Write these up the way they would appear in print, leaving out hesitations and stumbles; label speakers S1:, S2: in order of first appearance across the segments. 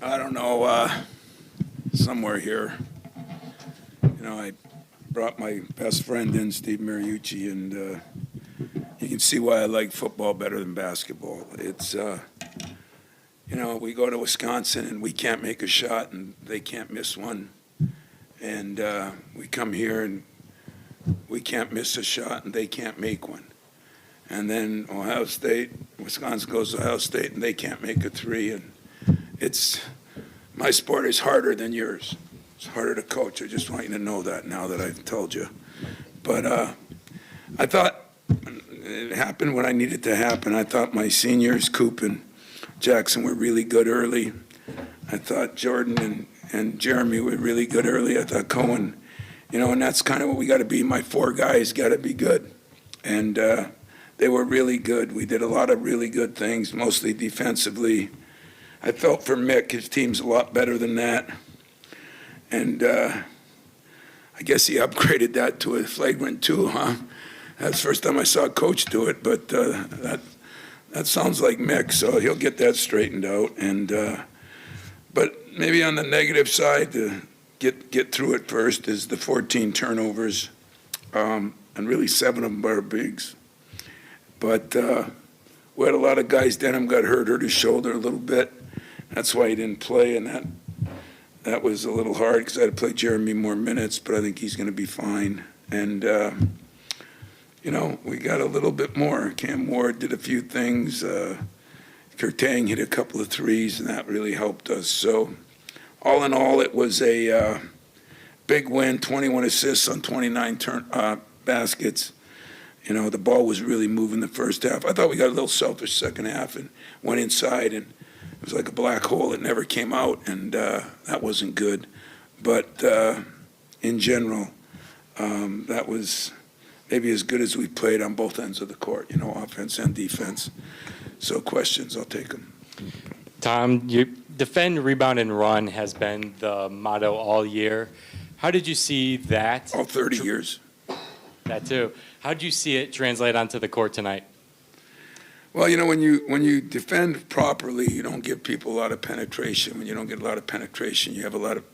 S1: I don't know, somewhere here. I brought my best friend in, Steve Mariucci, and you can see why I like football better than basketball. It's, we go to Wisconsin and we can't make a shot and they can't miss one. And we come here and we can't miss a shot and they can't make one. And then Wisconsin goes to Ohio State and they can't make a three. And my sport is harder than yours. It's harder to coach. I just want you to know that now that I've told you. But I thought it happened when I needed to happen. I thought my seniors, Coop and Jackson, were really good early. I thought Jordan and Jeremy were really good early. I thought Cohen, and that's kind of what we got to be. My four guys got to be good. And they were really good. We did a lot of really good things, mostly defensively. I felt for Mick, his team's a lot better than that. And I guess he upgraded that to a flagrant 2, huh? That's the first time I saw a coach do it, but that sounds like Mick, so he'll get that straightened out. And but maybe on the negative side, to get through it first, is the 14 turnovers, and really 7 of them are bigs. But we had a lot of guys. Denham got hurt his shoulder a little bit. That's why he didn't play, and that was a little hard because I had to play Jeremy more minutes, but I think he's going to be fine. And, we got a little bit more. Cam Ward did a few things. Kurtang hit a couple of threes, and that really helped us. So all in all, it was a big win, 21 assists on 29 baskets. The ball was really moving the first half. I thought we got a little selfish second half and went inside, and it was like a black hole. It never came out, and that wasn't good. But in general, that was maybe as good as we played on both ends of the court, offense and defense. So questions, I'll take them.
S2: Tom, you defend, rebound, and run has been the motto all year. How did you see that?
S1: All 30 years.
S2: That too. How did you see it translate onto the court tonight?
S1: Well, when you defend properly, you don't give people a lot of penetration. When you don't get a lot of penetration, you have a lot of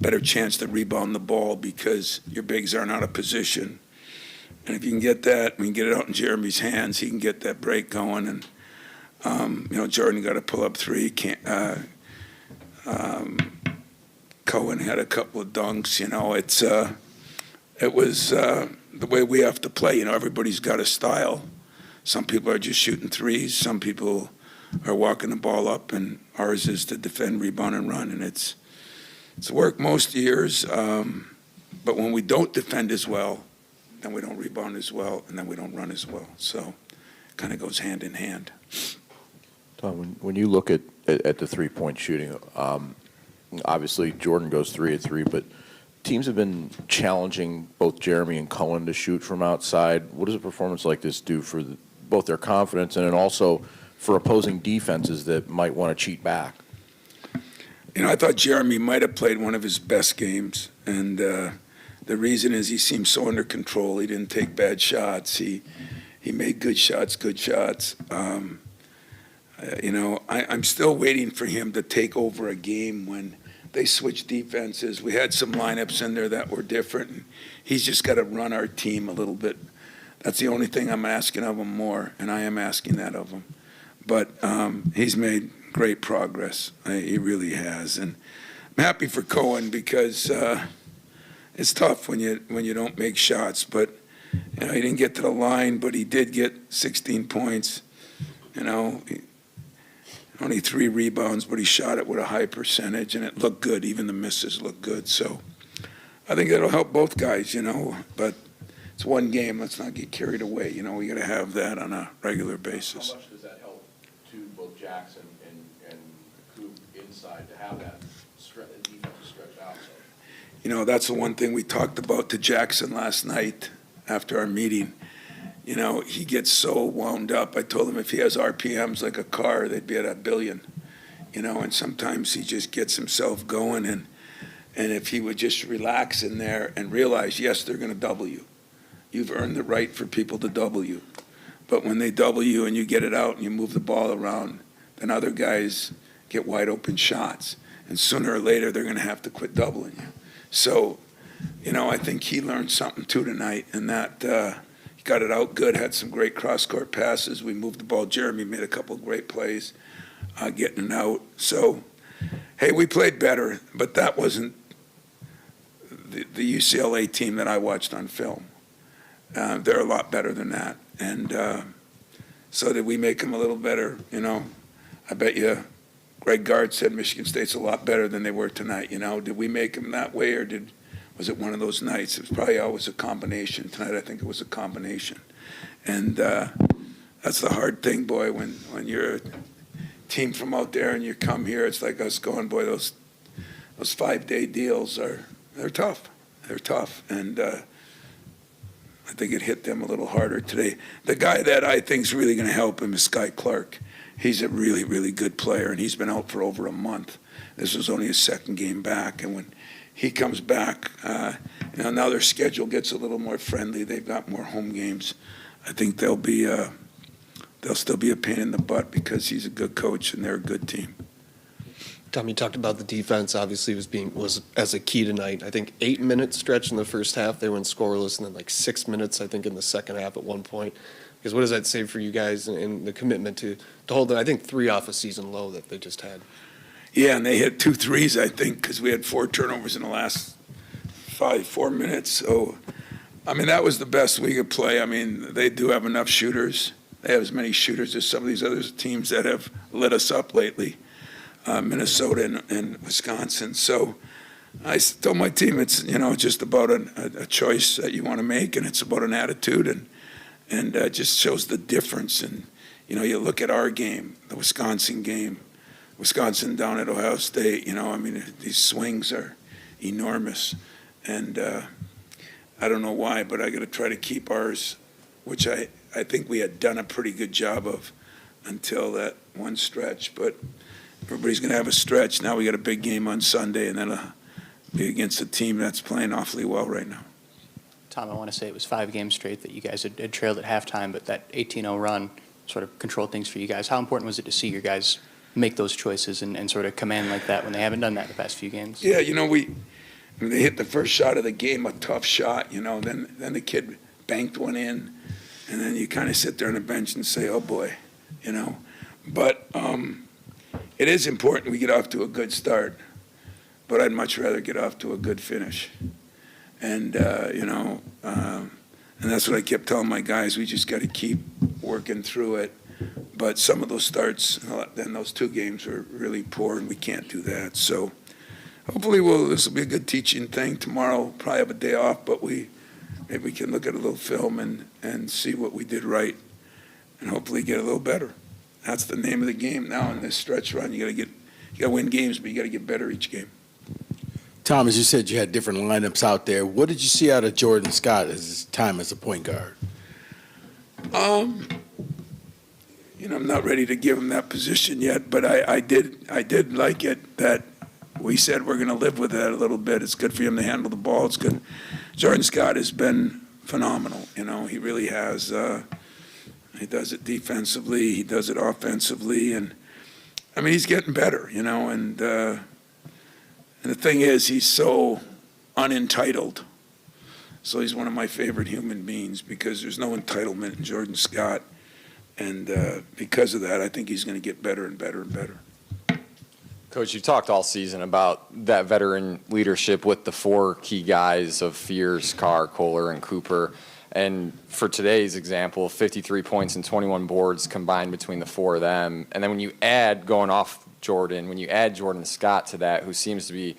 S1: better chance to rebound the ball because your bigs aren't out of position. And if you can get that, we can get it out in Jeremy's hands, he can get that break going. And, Jordan got to pull up 3. Cohen had a couple of dunks. It was the way we have to play. Everybody's got a style. Some people are just shooting threes. Some people are walking the ball up, and ours is to defend, rebound, and run. And it's worked most years. But when we don't defend as well, then we don't rebound as well, and then we don't run as well. So it kind of goes hand in hand.
S3: Tom, when you look at the three-point shooting, obviously Jordan goes 3 of 3, but teams have been challenging both Jeremy and Cohen to shoot from outside. What does a performance like this do for both their confidence and then also for opposing defenses that might want to cheat back?
S1: I thought Jeremy might have played one of his best games, and the reason is he seemed so under control. He didn't take bad shots. He made good shots. I'm still waiting for him to take over a game when they switched defenses. We had some lineups in there that were different. And he's just got to run our team a little bit. That's the only thing I'm asking of him more, and I am asking that of him. But he's made great progress. He really has. And I'm happy for Cohen because it's tough when you don't make shots. But he didn't get to the line, but he did get 16 points. Only 3 rebounds, but he shot it with a high percentage, and it looked good. Even the misses looked good. So I think that'll help both guys, But it's one game. Let's not get carried away. We got to have that on a regular basis.
S3: How much does that help to both Jackson and Coop inside to have that defense stretched out?
S1: That's the one thing we talked about to Jackson last night after our meeting. He gets so wound up. I told him if he has RPMs like a car, they'd be at 1 billion. And sometimes he just gets himself going. And if he would just relax in there and realize, yes, they're going to double you. You've earned the right for people to double you. But when they double you and you get it out and you move the ball around, then other guys get wide open shots. and sooner or later they're going to have to quit doubling you. So, I think he learned something too tonight, and that he got it out good, had some great cross-court passes. We moved the ball. Jeremy made a couple of great plays getting it out. So, hey, we played better, but that wasn't the UCLA team that I watched on film. They're a lot better than that. And so did we make them a little better? I bet you Greg Gard said Michigan State's a lot better than they were tonight. Did we make them that way, or was it one of those nights? It was probably always a combination. Tonight I think it was a combination. And that's the hard thing, boy, when you're a team from out there and you come here. It's like us going, boy, those 5-day deals they're tough. They're tough. And I think it hit them a little harder today. The guy that I think is really going to help him is Sky Clark. He's a really, really good player, and he's been out for over a month. This was only his second game back, and when he comes back, now their schedule gets a little more friendly. They've got more home games. I think they'll still be a pain in the butt because he's a good coach and they're a good team.
S4: Tom, you talked about the defense. Obviously, was as a key tonight. I think 8-minute stretch in the first half they went scoreless, and then like 6 minutes I think in the second half at one point. Because what does that say for you guys and the commitment to hold it? I think 3 off a season low that they just had.
S1: Yeah, and they hit 2 threes, I think, because we had 4 turnovers in the last 4 minutes. So, that was the best we could play. They do have enough shooters. They have as many shooters as some of these other teams that have lit us up lately. Minnesota and Wisconsin. So I told my team it's just about a choice that you want to make, and it's about an attitude, and just shows the difference. And you look at our game, the Wisconsin game, Wisconsin down at Ohio State. These swings are enormous, and I don't know why, but I got to try to keep ours, which I think we had done a pretty good job of until that one stretch, but. Everybody's going to have a stretch. Now we got a big game on Sunday, and then be against a team that's playing awfully well right now.
S5: Tom, I want to say it was 5 games straight that you guys had trailed at halftime, but that 18-0 run sort of controlled things for you guys. How important was it to see your guys make those choices and sort of command like that when they haven't done that the past few games?
S1: Yeah, they hit the first shot of the game, a tough shot, then the kid banked one in, and then you kind of sit there on the bench and say, oh, boy, But it is important we get off to a good start, but I'd much rather get off to a good finish. And, and that's what I kept telling my guys. We just got to keep working through it. But some of those starts, then those 2 games were really poor, and we can't do that. So hopefully this will be a good teaching thing. Tomorrow we'll probably have a day off, but maybe we can look at a little film and see what we did right and hopefully get a little better. That's the name of the game now in this stretch run. You got to win games, but you got to get better each game.
S6: Tom, as you said, you had different lineups out there. What did you see out of Jordan Scott as his time as a point guard?
S1: I'm not ready to give him that position yet, but I did like it that we said we're going to live with that a little bit. It's good for him to handle the ball. It's good. Jordan Scott has been phenomenal. He really has. He does it defensively. He does it offensively. And, he's getting better, and the thing is he's so unentitled. So he's one of my favorite human beings because there's no entitlement in Jordan Scott. And because of that, I think he's going to get better and better and better.
S7: Coach, you've talked all season about that veteran leadership with the 4 key guys of Fears, Carr, Kohler, and Cooper. And for today's example, 53 points and 21 boards combined between the 4 of them. And then when you add, going off Jordan, when you add Jordan Scott to that, who seems to be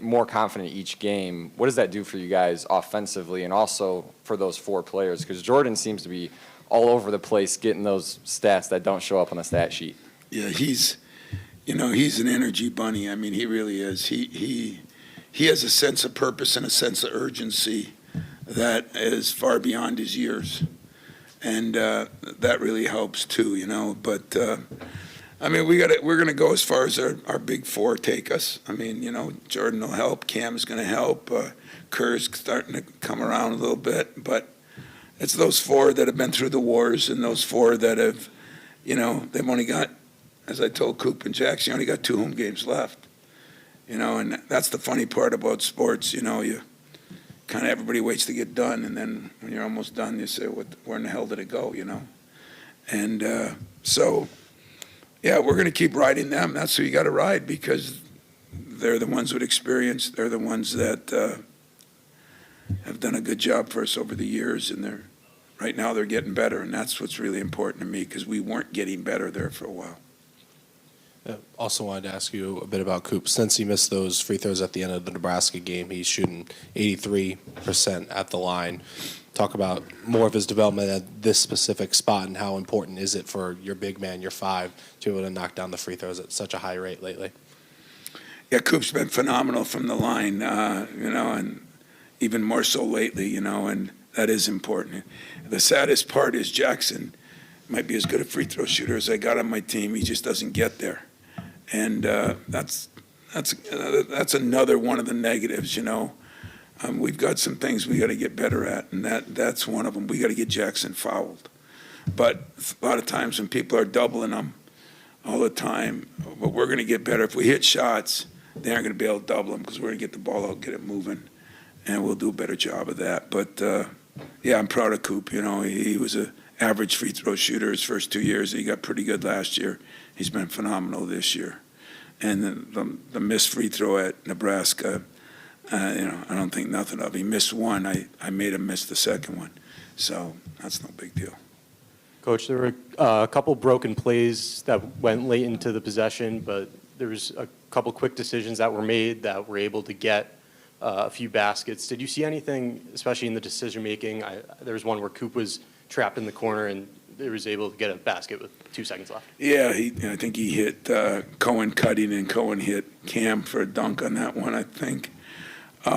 S7: more confident each game, what does that do for you guys offensively and also for those 4 players? Because Jordan seems to be all over the place getting those stats that don't show up on the stat sheet.
S1: Yeah, he's an energy bunny. He really is. He has a sense of purpose and a sense of urgency that is far beyond his years, and that really helps too, But we're going to go as far as our big 4 take us. Jordan will help, Cam's going to help, Kerr's starting to come around a little bit, but it's those 4 that have been through the wars, and those 4 that have, they've only got as I told Coop and Jackson, you only got 2 home games left. And that's the funny part about sports. You kind of everybody waits to get done, and then when you're almost done, you say, where in the hell did it go? And so, yeah, we're going to keep riding them. That's who you got to ride because they're the ones with experience. They're the ones that have done a good job for us over the years, and right now they're getting better, and that's what's really important to me because we weren't getting better there for a while.
S8: Also wanted to ask you a bit about Coop. Since he missed those free throws at the end of the Nebraska game, he's shooting 83% at the line. Talk about more of his development at this specific spot and how important is it for your big man, your 5, to be able to knock down the free throws at such a high rate lately?
S1: Yeah, Coop's been phenomenal from the line, and even more so lately, and that is important. The saddest part is Jackson might be as good a free throw shooter as I got on my team. He just doesn't get there. And that's another one of the negatives, We've got some things we got to get better at, and that's one of them. We got to get Jackson fouled. But a lot of times when people are doubling them all the time, but we're going to get better. If we hit shots, they aren't going to be able to double them because we're going to get the ball out, get it moving, and we'll do a better job of that. But, yeah, I'm proud of Coop. He was an average free throw shooter his first 2 years. He got pretty good last year. He's been phenomenal this year. And the missed free throw at Nebraska, I don't think nothing of. He missed one. I made him miss the second one. So that's no big deal.
S9: Coach, there were a couple broken plays that went late into the possession, but there was a couple quick decisions that were made that were able to get a few baskets. Did you see anything, especially in the decision-making? There was one where Coop was trapped in the corner and he was able to get a basket with 2 seconds left.
S1: Yeah, I think he hit Cohen cutting, and Cohen hit Cam for a dunk on that one, I think. We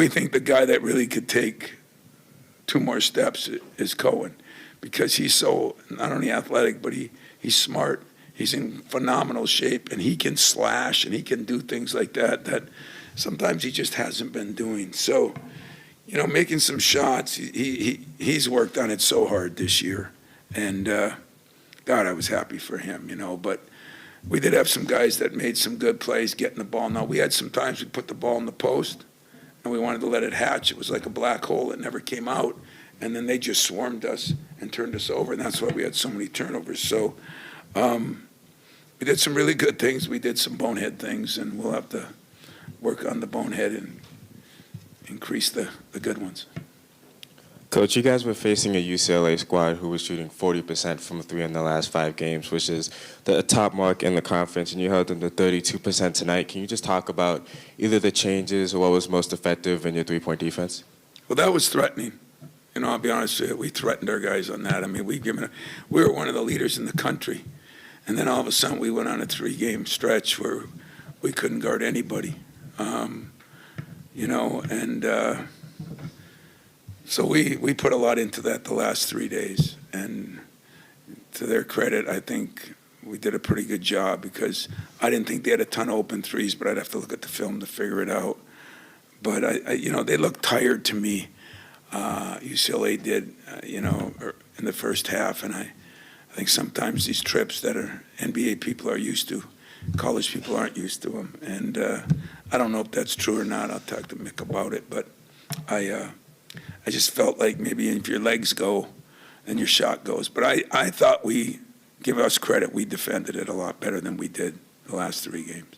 S1: think the guy that really could take 2 more steps is Cohen because he's so not only athletic, but he's smart. He's in phenomenal shape, and he can slash, and he can do things like that sometimes he just hasn't been doing. So, making some shots, he's worked on it so hard this year. And, God, I was happy for him, But we did have some guys that made some good plays getting the ball. Now, we had some times we put the ball in the post, and we wanted to let it hatch. It was like a black hole. It never came out. And then they just swarmed us and turned us over, and that's why we had so many turnovers. So we did some really good things. We did some bonehead things, and we'll have to work on the bonehead and increase the good ones.
S10: Coach, you guys were facing a UCLA squad who was shooting 40% from 3 in the last 5 games, which is the top mark in the conference, and you held them to 32% tonight. Can you just talk about either the changes or what was most effective in your 3-point defense?
S1: Well, that was threatening. I'll be honest with you, we threatened our guys on that. I mean, we were one of the leaders in the country, and then all of a sudden we went on a 3-game stretch where we couldn't guard anybody. So we put a lot into that the last 3 days, and to their credit, I think we did a pretty good job because I didn't think they had a ton of open threes, but I'd have to look at the film to figure it out. But they looked tired to me. UCLA did, in the first half, and I think sometimes these trips that NBA people are used to, college people aren't used to them, and I don't know if that's true or not. I'll talk to Mick about it, but I just felt like maybe if your legs go, then your shot goes. But I thought give us credit, we defended it a lot better than we did the last 3 games.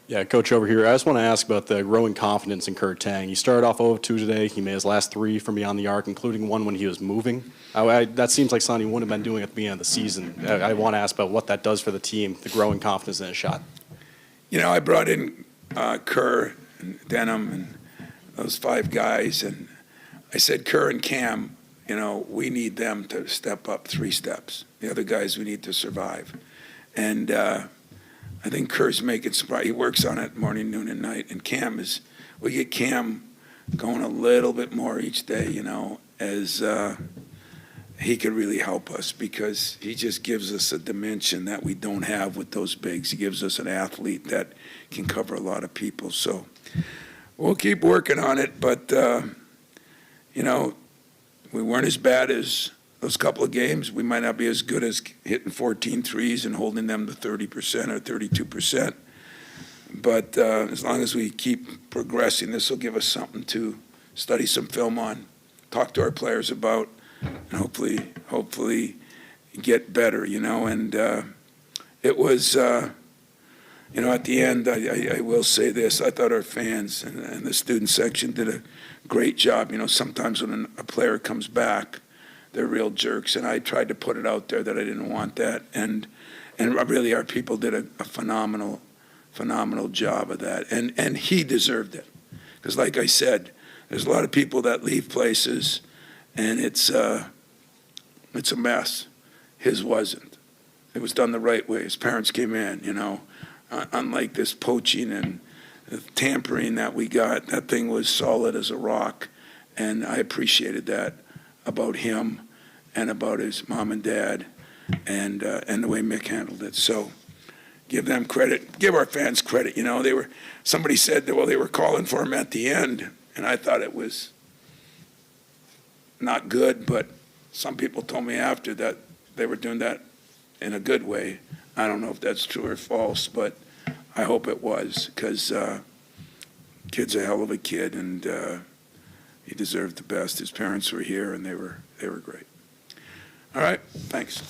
S11: Yeah, Coach, over here, I just want to ask about the growing confidence in Kurt Tang. He started off 0-2 today. He made his last 3 from beyond the arc, including one when he was moving. That seems like something he wouldn't have been doing at the beginning of the season. I want to ask about what that does for the team, the growing confidence in his shot.
S1: I brought in Kerr and Denham and those 5 guys, and I said, Kerr and Cam, we need them to step up 3 steps. The other guys, we need to survive. And I think Kerr's making some progress. He works on it morning, noon, and night. And we get Cam going a little bit more each day, as he could really help us because he just gives us a dimension that we don't have with those bigs. He gives us an athlete that can cover a lot of people. So we'll keep working on it, but, we weren't as bad as those couple of games, we might not be as good as hitting 14 threes and holding them to 30% or 32%. But as long as we keep progressing, this will give us something to study some film on, talk to our players about, and hopefully get better, And it was, at the end, I will say this. I thought our fans and the student section did a great job. Sometimes when a player comes back, they're real jerks, and I tried to put it out there that I didn't want that. And really, our people did a phenomenal job of that. And he deserved it. Because like I said, there's a lot of people that leave places, and it's a mess. His wasn't. It was done the right way. His parents came in, unlike this poaching and tampering that we got. That thing was solid as a rock, and I appreciated that about him and about his mom and dad and the way Mick handled it. So give them credit. Give our fans credit. Somebody said that, well, they were calling for him at the end, and I thought it was not good, but some people told me after that they were doing that in a good way. I don't know if that's true or false, but I hope it was, because kid's a hell of a kid, and he deserved the best. His parents were here, and they were great. All right, thanks.